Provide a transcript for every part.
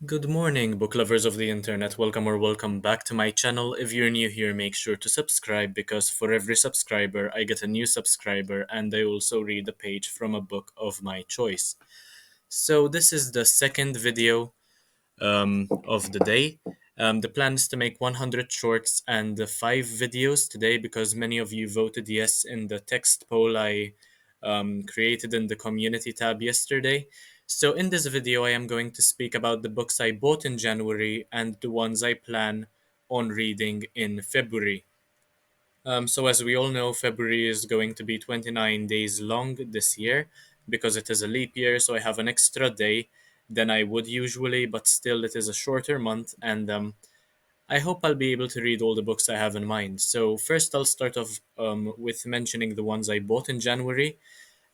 Good morning, book lovers of the internet. Welcome or welcome back to my channel. If you're new here, make sure to subscribe because for every subscriber, I get a new subscriber and I also read a page from a book of my choice. So, this is the second video of the day. The plan is to make 100 shorts and 5 videos today because many of you voted yes in the text poll I created in the community tab yesterday. So, in this video, I am going to speak about the books I bought in January and the ones I plan on reading in February. So, as we all know, February is going to be 29 days long this year because it is a leap year, so I have an extra day than I would usually, but still, it is a shorter month, and I hope I'll be able to read all the books I have in mind. So, first, I'll start off with mentioning the ones I bought in January.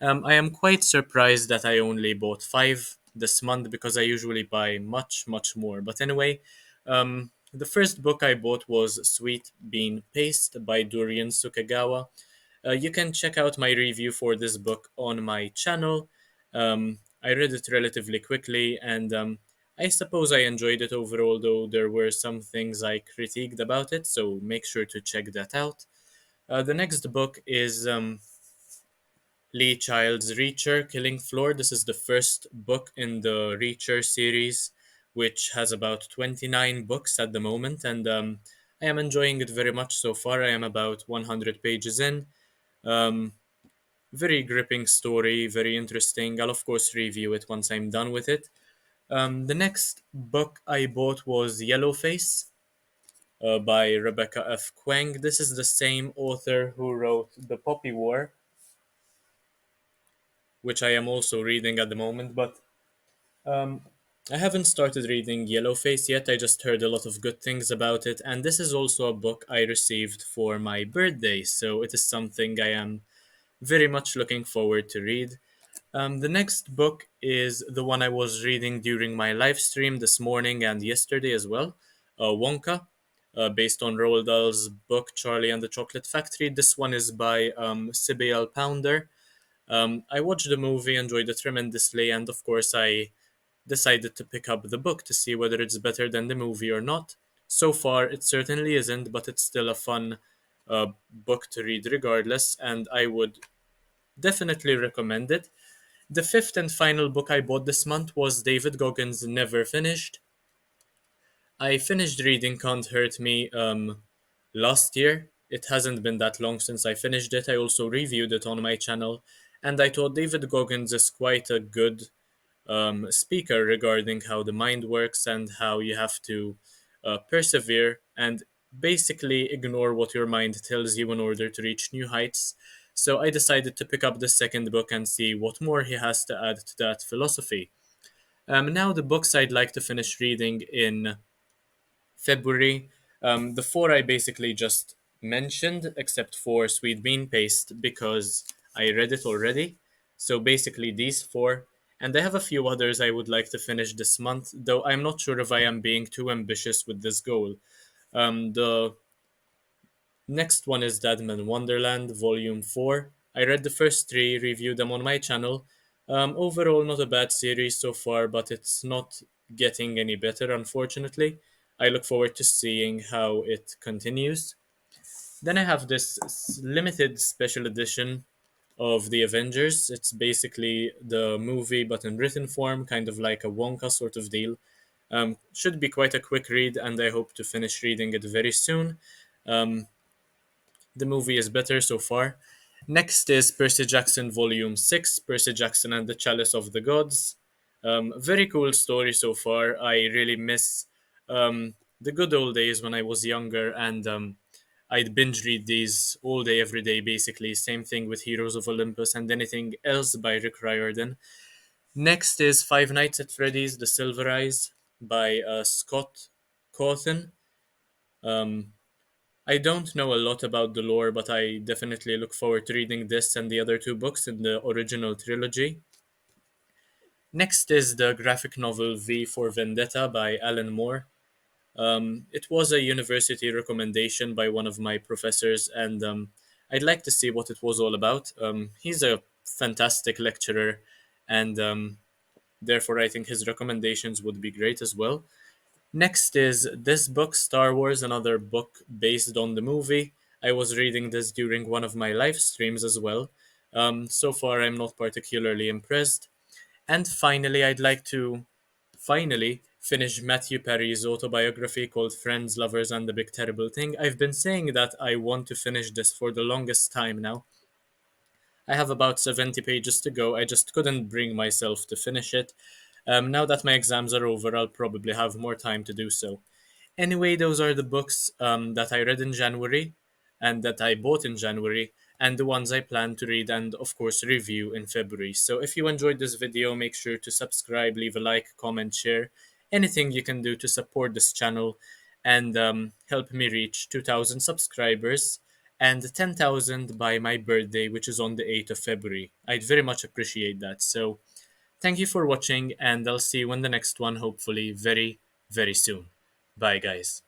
I am quite surprised that I only bought 5 this month because I usually buy much, much more. But anyway, the first book I bought was Sweet Bean Paste by Dorian Sukagawa. You can check out my review for this book on my channel. I read it relatively quickly and I suppose I enjoyed it overall, though there were some things I critiqued about it, so make sure to check that out. The next book is Lee Child's Reacher Killing Floor. This is the first book in the Reacher series, which has about 29 books at the moment, and I am enjoying it very much so far. I am about 100 pages in. Um, Very gripping story, very interesting. I'll, of course, review it once I'm done with it. The next book I bought was Yellowface by Rebecca F. Kuang. This is the same author who wrote The Poppy War, which I am also reading at the moment, but Um, I haven't started reading Yellowface yet. I just heard a lot of good things about it, and this is also a book I received for my birthday, so it is something I am very much looking forward to read. The next book is the one I was reading during my live stream this morning and yesterday as well, Wonka, based on Roald Dahl's book Charlie and the Chocolate Factory. This one is by Sybil Pounder. I watched the movie, enjoyed it tremendously, and of course I decided to pick up the book to see whether it's better than the movie or not. So far, it certainly isn't, but it's still a fun book to read regardless, and I would definitely recommend it. The fifth and final book I bought this month was David Goggins' Never Finished. I finished reading Can't Hurt Me last year. It hasn't been that long since I finished it. I also reviewed it on my channel, and I thought David Goggins is quite a good speaker regarding how the mind works and how you have to persevere and basically ignore what your mind tells you in order to reach new heights. So I decided to pick up the second book and see what more he has to add to that philosophy. Now, the books I'd like to finish reading in February. The four I basically just mentioned, except for Sweet Bean Paste, because I read it already. So basically, these four. And I have a few others I would like to finish this month, though I'm not sure if I am being too ambitious with this goal. The next one is Deadman Wonderland, Volume 4. I read the first three, reviewed them on my channel. Overall, not a bad series so far, but it's not getting any better, unfortunately. I look forward to seeing how it continues. Then I have this limited special edition of The Avengers. It's basically the movie, but in written form, kind of like a Wonka sort of deal. Should be quite a quick read, and I hope to finish reading it very soon. Um, the movie is better so far. Next is Percy Jackson Volume 6, Percy Jackson and the Chalice of the Gods. Very cool story so far. I really miss the good old days when I was younger and I'd binge read these all day, every day, basically. Same thing with Heroes of Olympus and anything else by Rick Riordan. Next is Five Nights at Freddy's The Silver Eyes by Scott Cawthon. Um, I don't know a lot about the lore, but I definitely look forward to reading this and the other two books in the original trilogy. Next is the graphic novel V for Vendetta by Alan Moore. It was a university recommendation by one of my professors, and I'd like to see what it was all about. He's a fantastic lecturer, and therefore I think his recommendations would be great as well. Next is this book, Star Wars, another book based on the movie. I was reading this during one of my live streams as well. So far, I'm not particularly impressed. And finally, I'd like to finally finish Matthew Perry's autobiography called Friends, Lovers, and the Big Terrible Thing. I've been saying that I want to finish this for the longest time now. I have about 70 pages to go. I just couldn't bring myself to finish it. Now that my exams are over, I'll probably have more time to do so. Anyway, those are the books that I read in January and that I bought in January, and the ones I plan to read and, of course, review in February. So if you enjoyed this video, make sure to subscribe, leave a like, comment, share. Anything you can do to support this channel and help me reach 2,000 subscribers and 10,000 by my birthday, which is on the 8th of February. I'd very much appreciate that. So thank you for watching, and I'll see you in the next one, hopefully very, very soon. Bye, guys.